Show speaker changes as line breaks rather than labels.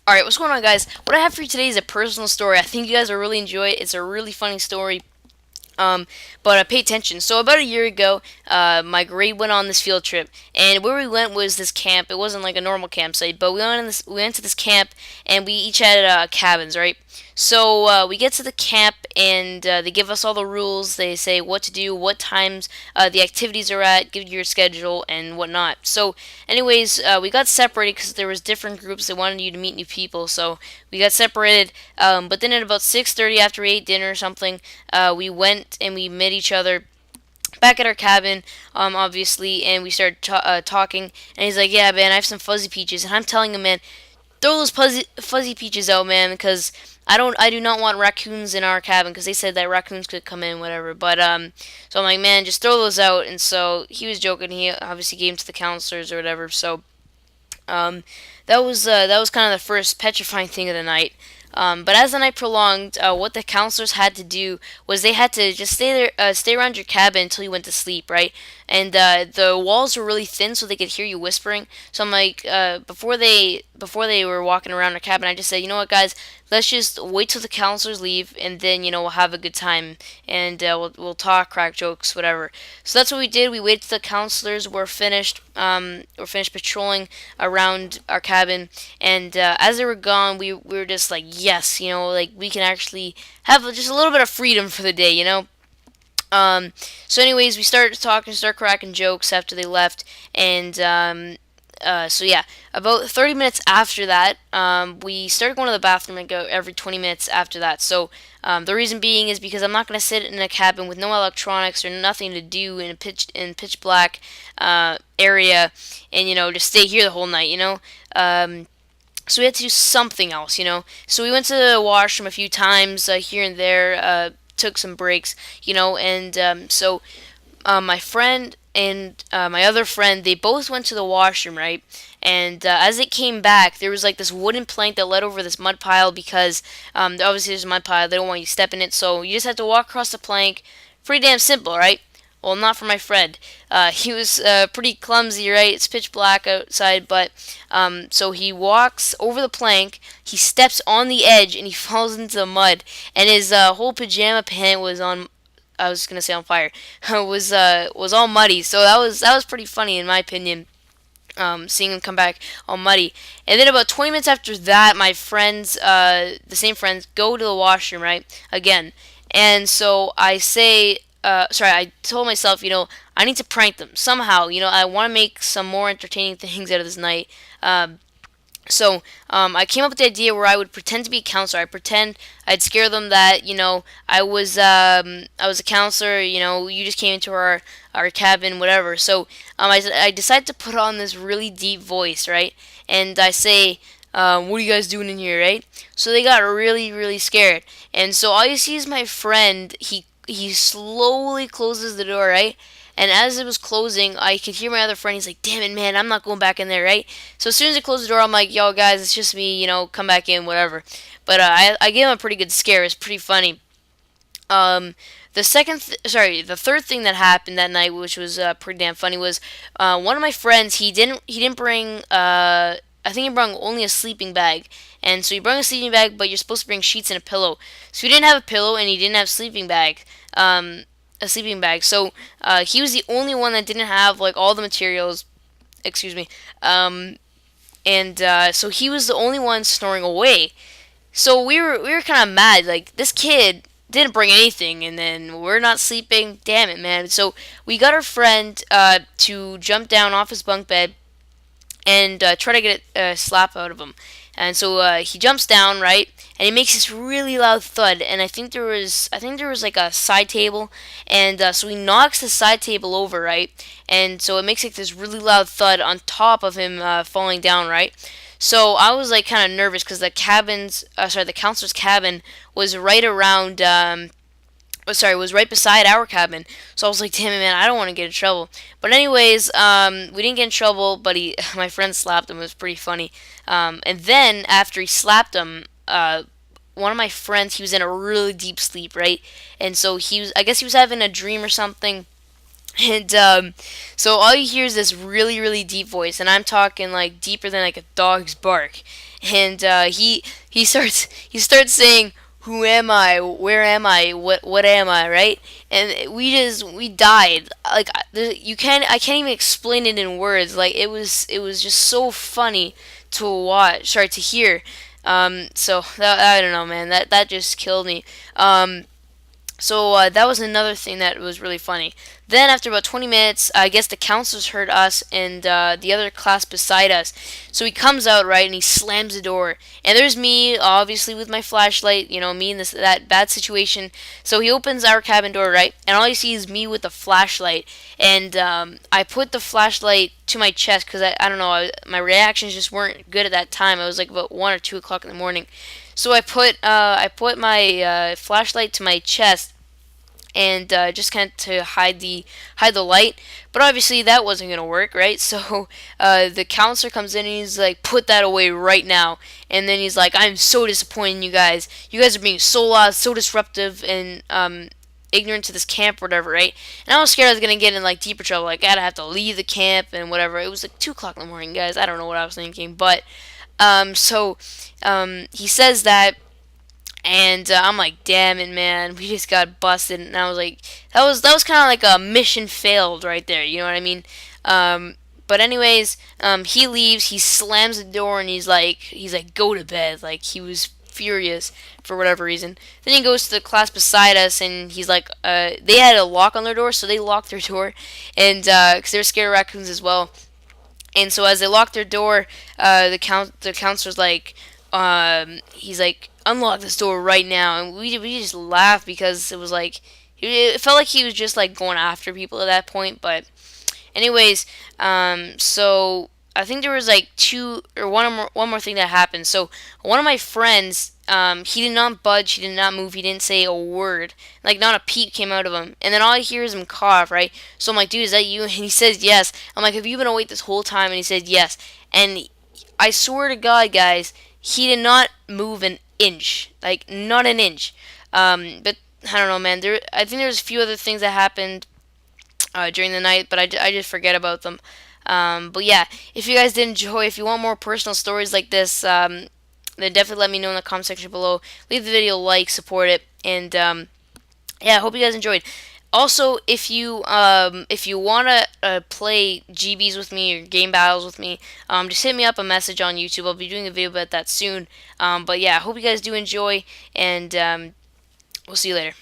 Alright, what's going on, guys? What I have for you today is a personal story. I think you guys will really enjoy it. It's a really funny story. Um, but pay attention. So about a year ago, my grade went on this field trip, and where we went was this camp. It wasn't like a normal campsite, but we went to this camp, and we each had cabins, right? So we get to the camp, and they give us all the rules. They say what to do, what times the activities are at, give you your schedule, and whatnot. So, anyways, we got separated because there was different groups. They wanted you to meet new people, so we got separated. But then at about 6:30, after we ate dinner or something, we went and we met each other back at our cabin, obviously, and we started talking. And he's like, "Yeah, man, I have some fuzzy peaches," and I'm telling him, "Man, throw those fuzzy peaches out, man, because I do not want raccoons in our cabin because they said that raccoons could come in, whatever." But so I'm like, "Man, just throw those out." And so he was joking. He obviously gave them to the counselors or whatever. So um, that was kind of the first petrifying thing of the night. But as the night prolonged, what the counselors had to do was they had to just stay there, stay around your cabin until you went to sleep, right? And the walls were really thin, so they could hear you whispering. So I'm like, before they were walking around our cabin, I just said, you know what, guys, let's just wait till the counselors leave, and then we'll have a good time, and we'll talk, crack jokes, whatever. So that's what we did. We waited till the counselors were finished patrolling around our cabin, and as they were gone, we were just like, yes, like we can actually have just a little bit of freedom for the day. So anyways, we started talking, start cracking jokes after they left, and so yeah, about 30 minutes after that, we started going to the bathroom and go every 20 minutes after that. So the reason being is because I'm not going to sit in a cabin with no electronics or nothing to do in a pitch black area, and just stay here the whole night. So we had to do something else. So we went to the washroom a few times here and there, took some breaks, and my friend and my other friend, they both went to the washroom, right? And as it came back, there was like this wooden plank that led over this mud pile because obviously there's a mud pile. They don't want you to step in it, so you just have to walk across the plank. Pretty damn simple, right? Well, not for my friend. He was pretty clumsy, right? It's pitch black outside, but so he walks over the plank, he steps on the edge, and he falls into the mud, and his whole pajama pant was on. I was gonna say on fire. Was all muddy, so that was pretty funny in my opinion. Seeing him come back all muddy, and then about 20 minutes after that, my friends, the same friends, go to the washroom right again, and so I told myself, I need to prank them somehow. I want to make some more entertaining things out of this night. So I came up with the idea where I would pretend to be a counselor. I'd scare them that I was a counselor. You just came into our cabin, whatever. So I decided to put on this really deep voice, right? And I say, "What are you guys doing in here?" Right? So they got really really scared. And so all you see is my friend. He slowly closes the door, right? And as it was closing, I could hear my other friend. He's like, "Damn it, man, I'm not going back in there, right?" So as soon as it closed the door, I'm like, "Yo, guys, it's just me. Come back in, whatever." But I gave him a pretty good scare. It's pretty funny. Um, the third thing that happened that night, which was pretty damn funny, was one of my friends. He didn't bring. I think he brought only a sleeping bag, and so he brought a sleeping bag, but you're supposed to bring sheets and a pillow. So he didn't have a pillow, and he didn't have a sleeping bag. So he was the only one that didn't have like all the materials. Excuse me. And so he was the only one snoring away. So we were kind of mad. Like, this kid didn't bring anything, and then we're not sleeping. Damn it, man! So we got our friend to jump down off his bunk bed and try to get a slap out of him. And so he jumps down, right, and he makes this really loud thud. And I think there was like a side table, and so he knocks the side table over, right, and so it makes like this really loud thud on top of him falling down, right. So I was like kind of nervous because the counselor's cabin was right around was right beside our cabin. So I was like, damn it, man, I don't want to get in trouble. But anyways, we didn't get in trouble, but my friend slapped him. It was pretty funny. And then after he slapped him, one of my friends, he was in a really deep sleep, right? And so I guess he was having a dream or something. And so all you hear is this really, really deep voice, and I'm talking like deeper than like a dog's bark. and he starts saying, "Who am I? Where am I? What am I?" Right? And we died. Like I can't even explain it in words. Like it was just so funny to watch. Sorry, to hear. So I don't know, man. That just killed me. So that was another thing that was really funny. Then after about 20 minutes, I guess the counselors heard us and the other class beside us. So he comes out, right, and he slams the door. And there's me, obviously with my flashlight, me in that bad situation. So he opens our cabin door, right, and all you see is me with the flashlight. And I put the flashlight to my chest because I don't know, my reactions just weren't good at that time. I was like about 1 or 2 o'clock in the morning. So I put my flashlight to my chest and just kind of to hide the light. But obviously that wasn't gonna work, right? So the counselor comes in and he's like, "Put that away right now." And then he's like, "I'm so disappointed in you guys. You guys are being so loud, so disruptive, and ignorant to this camp, or whatever, right?" And I was scared I was gonna get in like deeper trouble. Like I'd have to leave the camp and whatever. It was like 2 o'clock in the morning, guys. I don't know what I was thinking, but he says that, and I'm like, "Damn it, man, we just got busted." And I was like, that was kind of like a mission failed right there. You know what I mean? But anyways, he leaves. He slams the door, and he's like, "Go to bed." Like he was furious for whatever reason. Then he goes to the class beside us, and he's like, they had a lock on their door, so they locked their door, and because they're scared of raccoons as well. And so as they locked their door, the counselor's like, he's like, "Unlock this door right now." And we just laughed because it felt like he was just like going after people at that point. But anyways, so I think there was like two or one more thing that happened. So one of my friends, he did not budge, he did not move, he didn't say a word, like not a peep came out of him. And then all I hear is him cough, right? So I'm like, "Dude, is that you?" And he says yes. I'm like, "Have you been awake this whole time?" And he said yes. And I swear to God, guys, he did not move an inch, like not an inch. But I don't know, man. I think there's a few other things that happened during the night, but I just forget about them. But yeah, if you guys did enjoy, if you want more personal stories like this, then definitely let me know in the comment section below. Leave the video a like, support it, and yeah, I hope you guys enjoyed. Also, if you wanna play GBs with me or game battles with me, just hit me up a message on YouTube. I'll be doing a video about that soon. But yeah, I hope you guys do enjoy, and we'll see you later.